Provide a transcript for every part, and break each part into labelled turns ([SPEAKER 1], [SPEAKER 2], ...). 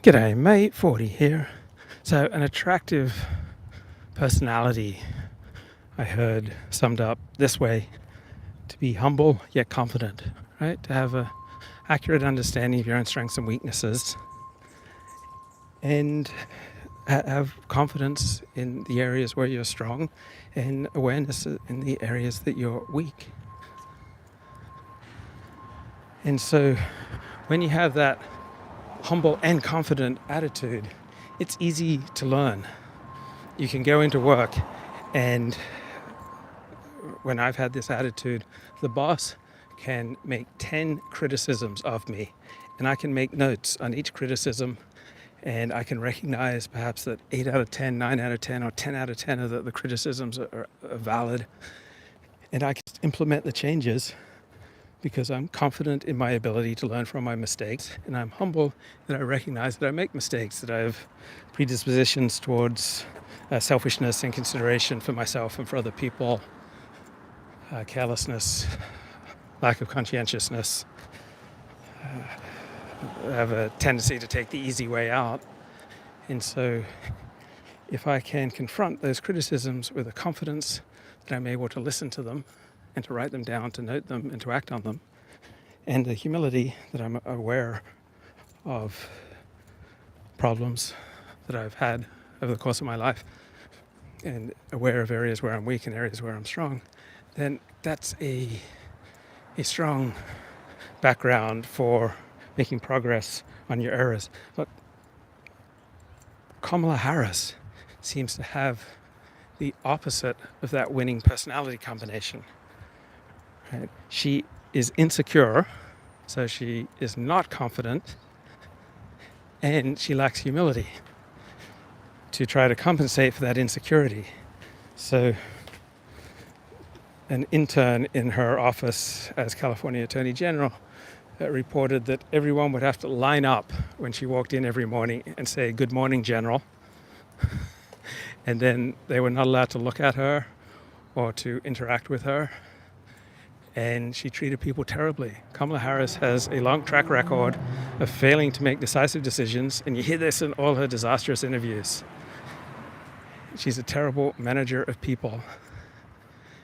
[SPEAKER 1] G'day mate, 40 here. So an attractive personality, I heard summed up this way: to be humble yet confident, right? To have a accurate understanding of your own strengths and weaknesses, and have confidence in the areas where you're strong and awareness in the areas that you're weak. And so when you have that humble and confident attitude, it's easy to learn. You can go into work, and when I've had this attitude, the boss can make 10 criticisms of me, and I can make notes on each criticism, and I can recognize perhaps that 8 out of 10, 9 out of 10, or 10 out of 10 of the criticisms are valid, and I can implement the changes because I'm confident in my ability to learn from my mistakes, and I'm humble that I recognize that I make mistakes, that I have predispositions towards selfishness and consideration for myself and for other people, carelessness, lack of conscientiousness. I have a tendency to take the easy way out, and so if I can confront those criticisms with a confidence that I'm able to listen to them and to write them down, to note them and to act on them, and the humility that I'm aware of problems that I've had over the course of my life and aware of areas where I'm weak and areas where I'm strong, then that's a strong background for making progress on your errors. But Kamala Harris seems to have the opposite of that winning personality combination. Right? She is insecure, so she is not confident, and she lacks humility to try to compensate for that insecurity. So an intern in her office as California Attorney General reported that everyone would have to line up when she walked in every morning and say, "Good morning, General." And then they were not allowed to look at her or to interact with her. And she treated people terribly. Kamala Harris has a long track record of failing to make decisive decisions, and you hear this in all her disastrous interviews. She's a terrible manager of people.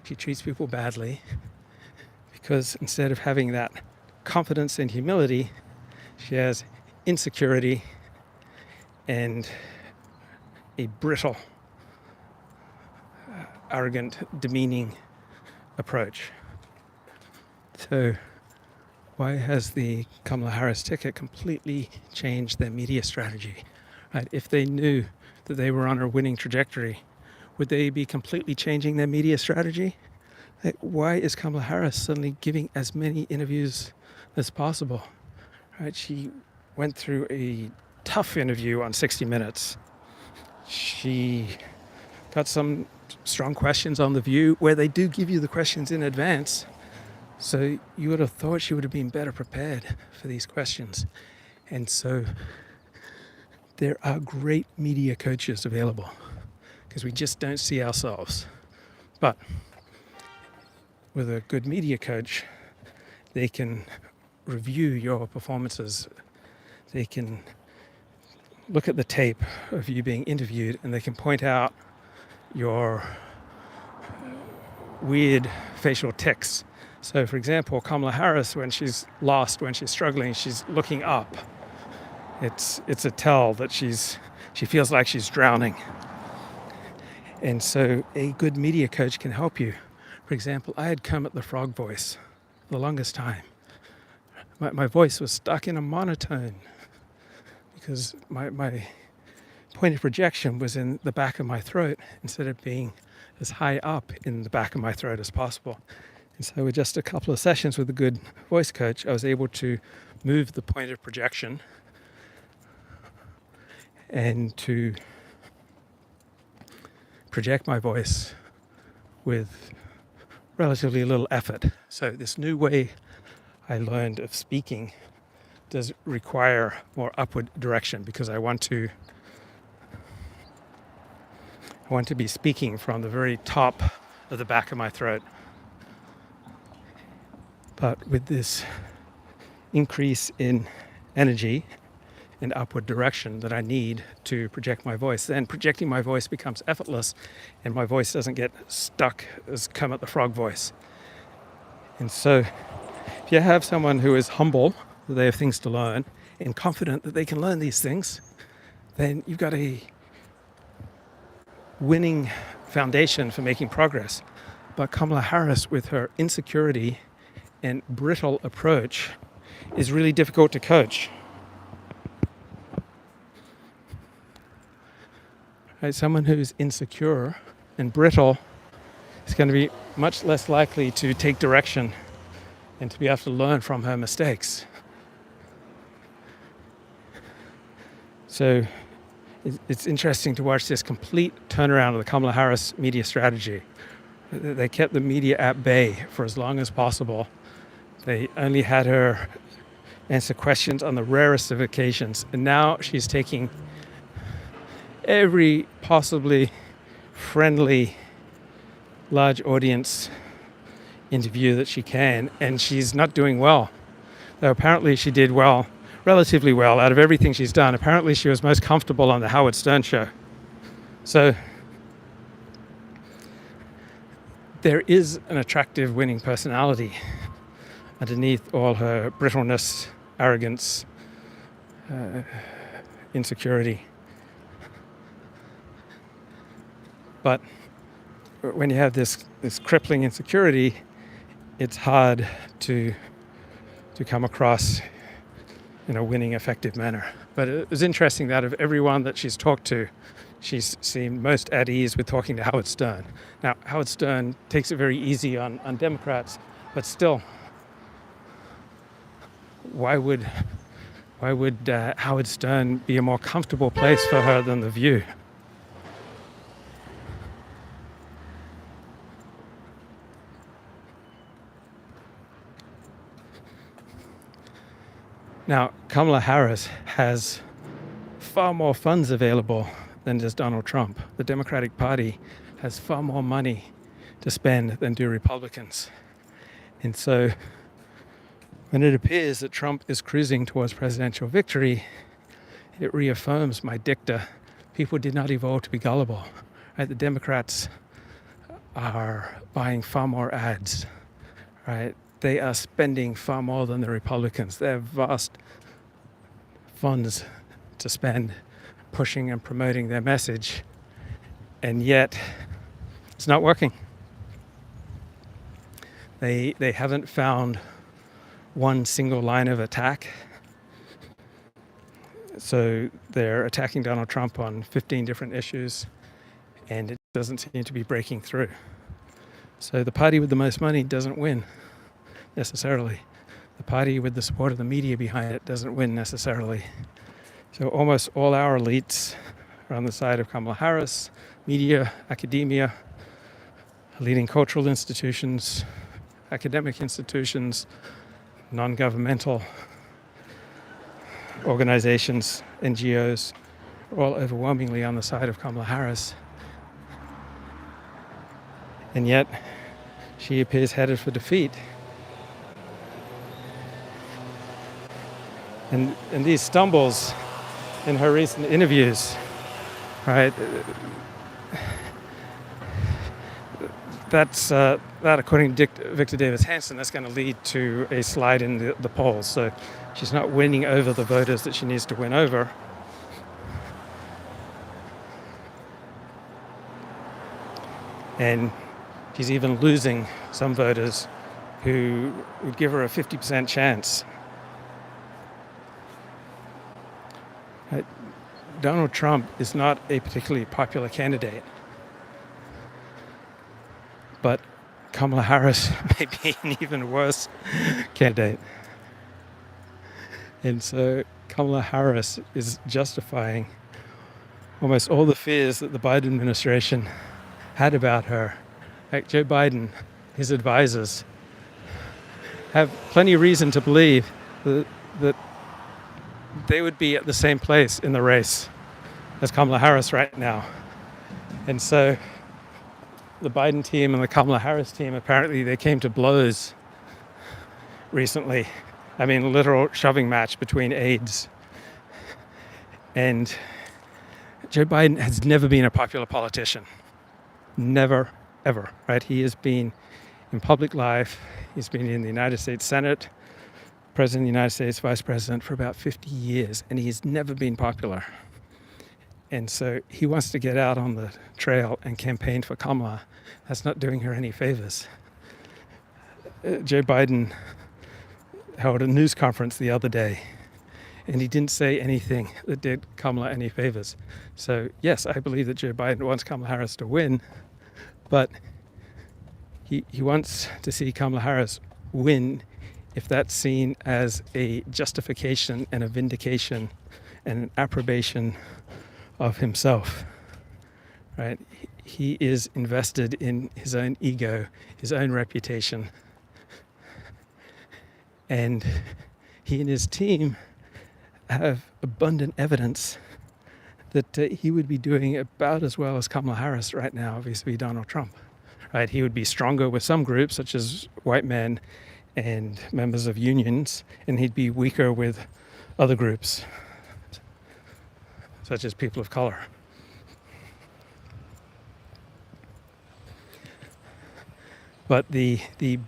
[SPEAKER 1] She treats people badly because instead of having that confidence and humility, she has insecurity and a brittle, arrogant, demeaning approach. So why has the Kamala Harris ticket completely changed their media strategy? Right? If they knew that they were on a winning trajectory, would they be completely changing their media strategy? Like, why is Kamala Harris suddenly giving as many interviews as possible? Right? She went through a tough interview on 60 Minutes. She got some strong questions on The View, where they do give you the questions in advance. So you would have thought she would have been better prepared for these questions. And so there are great media coaches available because we just don't see ourselves. But with a good media coach, they can review your performances. They can look at the tape of you being interviewed, and they can point out your weird facial tics. So, for example, Kamala Harris, when she's lost, when she's struggling, she's looking up. It's a tell that she feels like she's drowning. And so a good media coach can help you. For example, I had Kermit the Frog voice for the longest time. My voice was stuck in a monotone because my point of projection was in the back of my throat instead of being as high up in the back of my throat as possible. And so with just a couple of sessions with a good voice coach, I was able to move the point of projection and to project my voice with relatively little effort. So this new way I learned of speaking does require more upward direction because I want to be speaking from the very top of the back of my throat. But with this increase in energy and upward direction that I need to project my voice. Then projecting my voice becomes effortless and my voice doesn't get stuck as Kermit the Frog voice. And so if you have someone who is humble, that they have things to learn, and confident that they can learn these things, then you've got a winning foundation for making progress. But Kamala Harris, with her insecurity and brittle approach, is really difficult to coach. Right, someone who's insecure and brittle is going to be much less likely to take direction and to be able to learn from her mistakes. So it's interesting to watch this complete turnaround of the Kamala Harris media strategy. They kept the media at bay for as long as possible. They only had her answer questions on the rarest of occasions. And now she's taking every possibly friendly, large audience interview that she can, and she's not doing well. Though apparently she did well, relatively well, out of everything she's done. Apparently she was most comfortable on the Howard Stern show. So there is an attractive winning personality underneath all her brittleness, arrogance, insecurity. But when you have this crippling insecurity, it's hard to come across in a winning, effective manner. But it was interesting that of everyone that she's talked to, she's seemed most at ease with talking to Howard Stern. Now, Howard Stern takes it very easy on Democrats, but still, why would Howard Stern be a more comfortable place for her than The View? Now, Kamala Harris has far more funds available than does Donald Trump. The Democratic Party has far more money to spend than do Republicans. And so when it appears that Trump is cruising towards presidential victory, it reaffirms my dicta. People did not evolve to be gullible. Right? The Democrats are buying far more ads. Right? They are spending far more than the Republicans. They have vast funds to spend pushing and promoting their message, and yet it's not working. They haven't found one single line of attack. So they're attacking Donald Trump on 15 different issues, and it doesn't seem to be breaking through. So the party with the most money doesn't win necessarily. The party with the support of the media behind it doesn't win necessarily. So almost all our elites are on the side of Kamala Harris, media, academia, leading cultural institutions, academic institutions, non-governmental organizations, NGOs, are all overwhelmingly on the side of Kamala Harris. And yet, she appears headed for defeat. And these stumbles in her recent interviews, right? That according to Victor Davis Hanson, that's going to lead to a slide in the polls. So she's not winning over the voters that she needs to win over. And she's even losing some voters who would give her a 50% chance. Donald Trump is not a particularly popular candidate, but Kamala Harris may be an even worse candidate. And so Kamala Harris is justifying almost all the fears that the Biden administration had about her. Like Joe Biden, his advisors, have plenty of reason to believe that they would be at the same place in the race as Kamala Harris right now. And so the Biden team and the Kamala Harris team, apparently they came to blows recently. I mean, literal shoving match between aides. And Joe Biden has never been a popular politician. Never, ever, right? He has been in public life. He's been in the United States Senate, President of the United States, Vice President for about 50 years, and he's never been popular. And so he wants to get out on the trail and campaign for Kamala. That's not doing her any favors. Joe Biden held a news conference the other day, and he didn't say anything that did Kamala any favors. So yes, I believe that Joe Biden wants Kamala Harris to win, but he wants to see Kamala Harris win if that's seen as a justification and a vindication and an approbation of himself, right? He is invested in his own ego, his own reputation. And he and his team have abundant evidence that he would be doing about as well as Kamala Harris right now vis-a-vis Donald Trump. Right? He would be stronger with some groups, such as white men and members of unions, and he'd be weaker with other groups, such as people of color. But the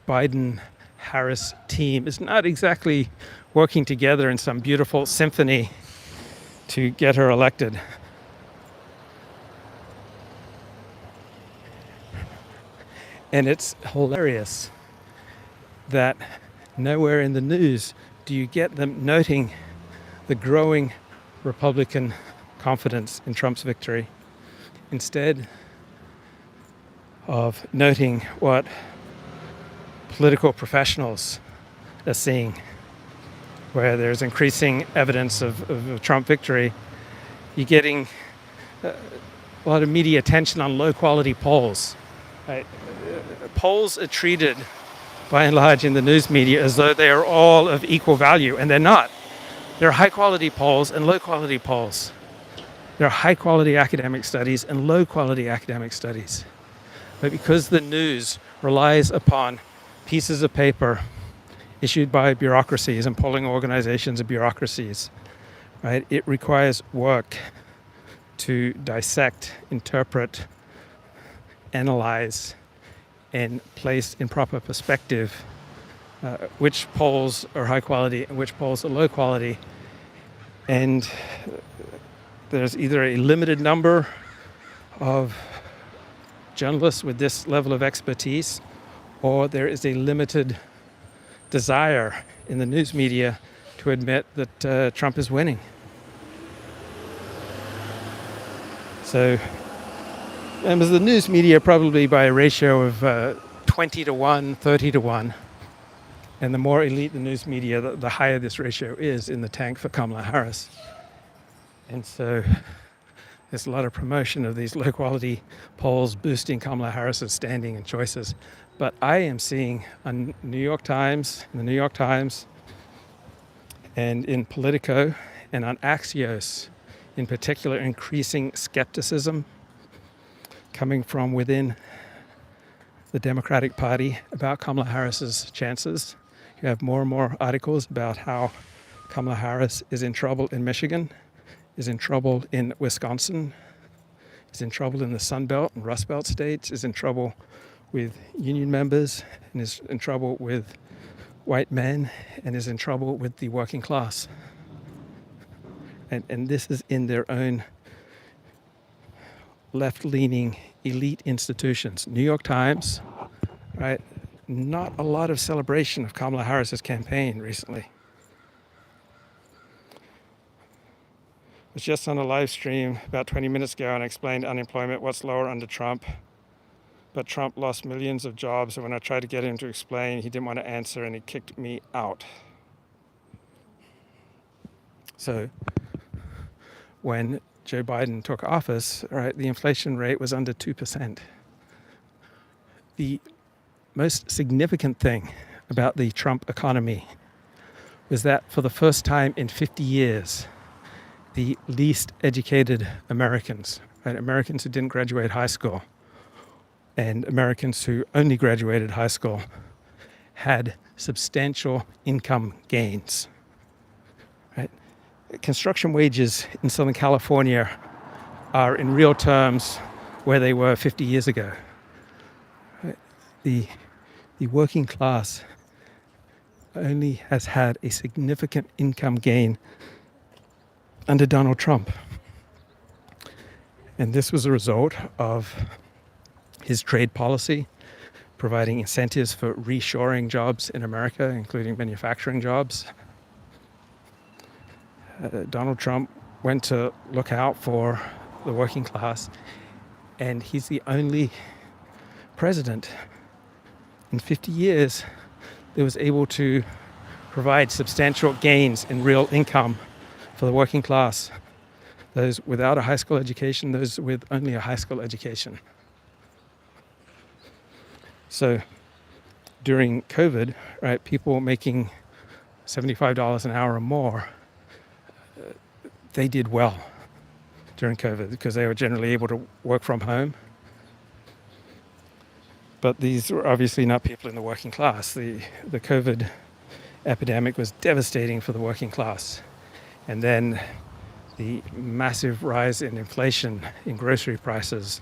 [SPEAKER 1] Biden-Harris team is not exactly working together in some beautiful symphony to get her elected. And it's hilarious that nowhere in the news do you get them noting the growing Republican confidence in Trump's victory, instead of noting what political professionals are seeing, where there's increasing evidence of Trump victory. You're getting a lot of media attention on low-quality polls. Right? Polls are treated, by and large, in the news media as though they are all of equal value, and they're not. There are high-quality polls and low-quality polls. There are high-quality academic studies and low-quality academic studies. But because the news relies upon pieces of paper issued by bureaucracies and polling organizations and bureaucracies, right, it requires work to dissect, interpret, analyze, and place in proper perspective which polls are high quality and which polls are low quality. And there's either a limited number of journalists with this level of expertise, or there is a limited desire in the news media to admit that Trump is winning. So members of the news media, probably by a ratio of 20 to 1, 30 to 1. And the more elite the news media, the higher this ratio is in the tank for Kamala Harris. And so there's a lot of promotion of these low-quality polls boosting Kamala Harris's standing and choices. But I am seeing on the New York Times, and in Politico, and on Axios in particular, increasing skepticism coming from within the Democratic Party about Kamala Harris's chances. You have more and more articles about how Kamala Harris is in trouble in Michigan, is in trouble in Wisconsin, is in trouble in the Sun Belt and Rust Belt states, is in trouble with union members, and is in trouble with white men, and is in trouble with the working class. And this is in their own left-leaning elite institutions. New York Times, right? Not a lot of celebration of Kamala Harris's campaign recently. I was just on a live stream about 20 minutes ago and I explained unemployment, what's lower under Trump. But Trump lost millions of jobs, and when I tried to get him to explain, he didn't want to answer and he kicked me out. So when Joe Biden took office, right, the inflation rate was under 2%. The most significant thing about the Trump economy was that for the first time in 50 years, the least educated Americans, right, Americans who didn't graduate high school, and Americans who only graduated high school, had substantial income gains. Right? construction wages in Southern California are in real terms where they were 50 years ago. The working class only has had a significant income gain under Donald Trump. And this was a result of his trade policy, providing incentives for reshoring jobs in America, including manufacturing jobs. Donald Trump went to look out for the working class, and he's the only president in 50 years that was able to provide substantial gains in real income for the working class, those without a high school education, those with only a high school education. So during COVID, right, people making $75 an hour or more, they did well during COVID because they were generally able to work from home. But these were obviously not people in the working class. The COVID epidemic was devastating for the working class. And then the massive rise in inflation in grocery prices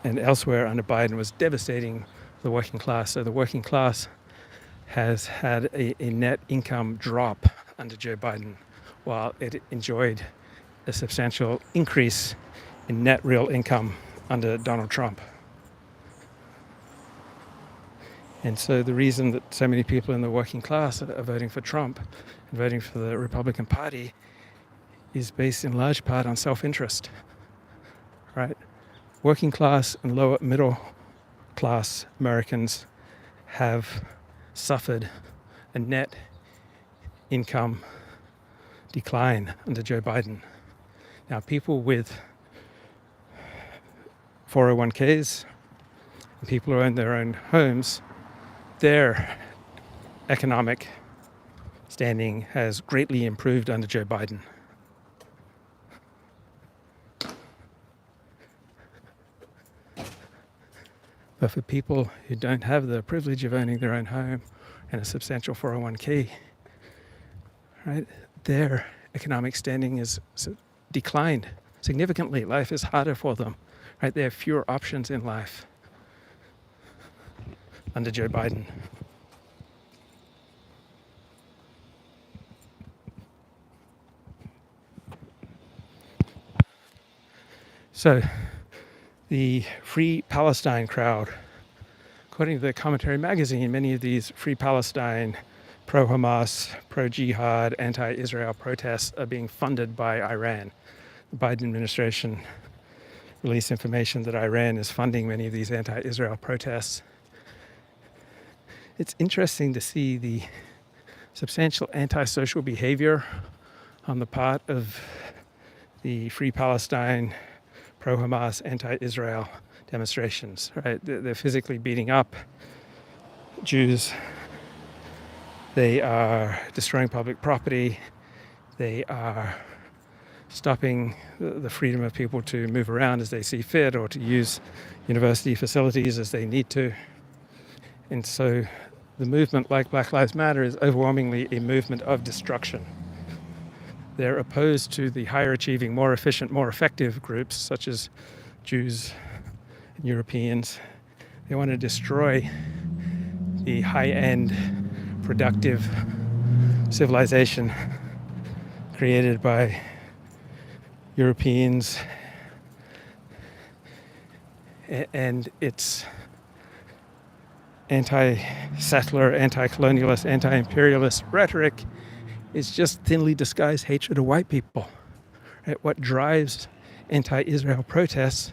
[SPEAKER 1] and elsewhere under Biden was devastating for the working class. So the working class has had a net income drop under Joe Biden, while it enjoyed a substantial increase in net real income under Donald Trump. And so the reason that so many people in the working class are voting for Trump and voting for the Republican Party is based in large part on self-interest, right? Working class and lower middle class Americans have suffered a net income decline under Joe Biden. Now, people with 401ks and people who own their own homes, their economic standing has greatly improved under Joe Biden. But for people who don't have the privilege of owning their own home and a substantial 401k, right, their economic standing is declined significantly. Life is harder for them, right? They have fewer options in life under Joe Biden. So the Free Palestine crowd, according to the Commentary magazine, many of these Free Palestine, pro-Hamas, pro-Jihad, anti-Israel protests are being funded by Iran. The Biden administration released information that Iran is funding many of these anti-Israel protests. It's interesting to see the substantial antisocial behavior on the part of the Free Palestine, pro-Hamas, anti-Israel demonstrations, right? They're physically beating up Jews. They are destroying public property. They are stopping the freedom of people to move around as they see fit or to use university facilities as they need to. And so the movement, like Black Lives Matter, is overwhelmingly a movement of destruction. They're opposed to the higher achieving, more efficient, more effective groups such as Jews and Europeans. They want to destroy the high-end, productive civilization created by Europeans and its anti-settler, anti-colonialist, anti-imperialist rhetoric is just thinly disguised hatred of white people. Right? What drives anti-Israel protests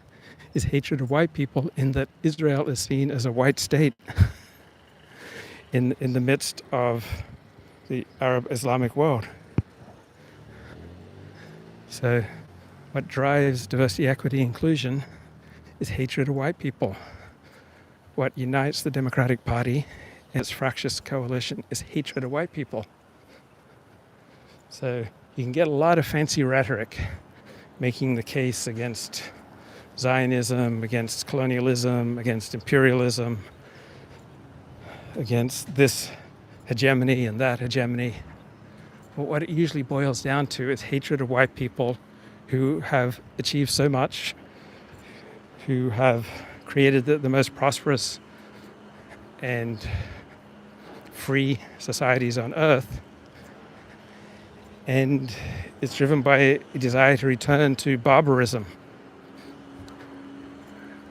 [SPEAKER 1] is hatred of white people, in that Israel is seen as a white state in the midst of the Arab Islamic world. So what drives diversity, equity, inclusion is hatred of white people. What unites the Democratic Party and its fractious coalition is hatred of white people. So you can get a lot of fancy rhetoric making the case against Zionism, against colonialism, against imperialism, against this hegemony and that hegemony. But what it usually boils down to is hatred of white people who have achieved so much, who have created the most prosperous and free societies on earth. And it's driven by a desire to return to barbarism.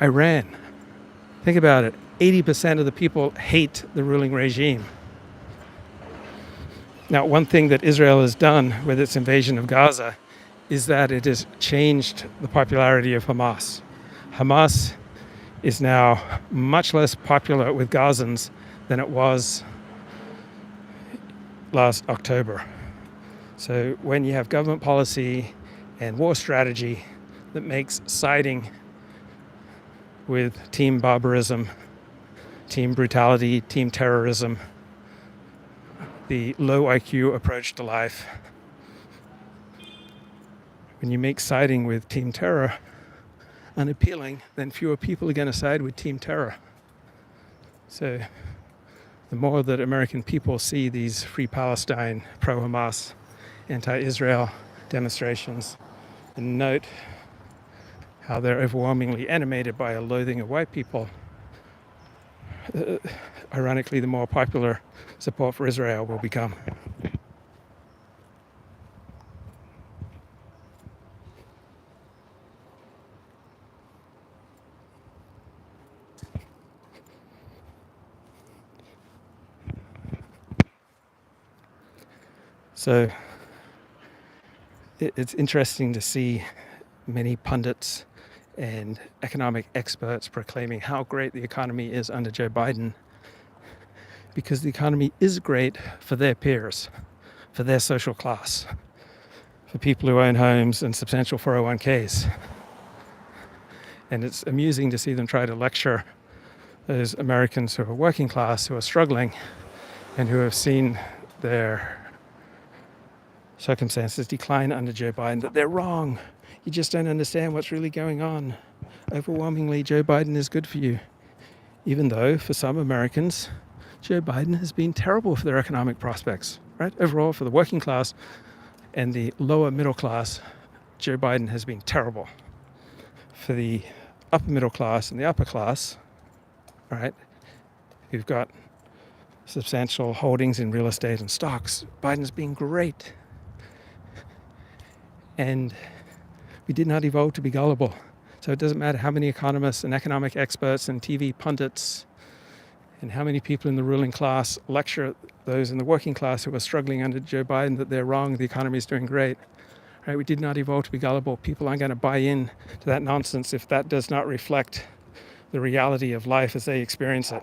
[SPEAKER 1] Iran, think about it, 80% of the people hate the ruling regime. Now, one thing that Israel has done with its invasion of Gaza is that it has changed the popularity of Hamas. Hamas is now much less popular with Gazans than it was last October. So when you have government policy and war strategy that makes siding with team barbarism, team brutality, team terrorism, the low IQ approach to life, when you make siding with team terror unappealing, then fewer people are going to side with team terror. So the more that American people see these Free Palestine, pro-Hamas, anti-Israel demonstrations and note how they're overwhelmingly animated by a loathing of white people, ironically, the more popular support for Israel will become. So it's interesting to see many pundits and economic experts proclaiming how great the economy is under Joe Biden, because the economy is great for their peers, for their social class, for people who own homes and substantial 401ks. And it's amusing to see them try to lecture those Americans who are working class, who are struggling, and who have seen their circumstances decline under Joe Biden, that they're wrong. You just don't understand what's really going on. Overwhelmingly, Joe Biden is good for you. Even though, for some Americans, Joe Biden has been terrible for their economic prospects, right? Overall, for the working class and the lower middle class, Joe Biden has been terrible. For the upper middle class and the upper class, right, who've got substantial holdings in real estate and stocks, Biden's been great. And we did not evolve to be gullible. So it doesn't matter how many economists and economic experts and TV pundits and how many people in the ruling class lecture those in the working class who are struggling under Joe Biden that they're wrong, the economy is doing great. Right? We did not evolve to be gullible. People aren't going to buy in to that nonsense if that does not reflect the reality of life as they experience it.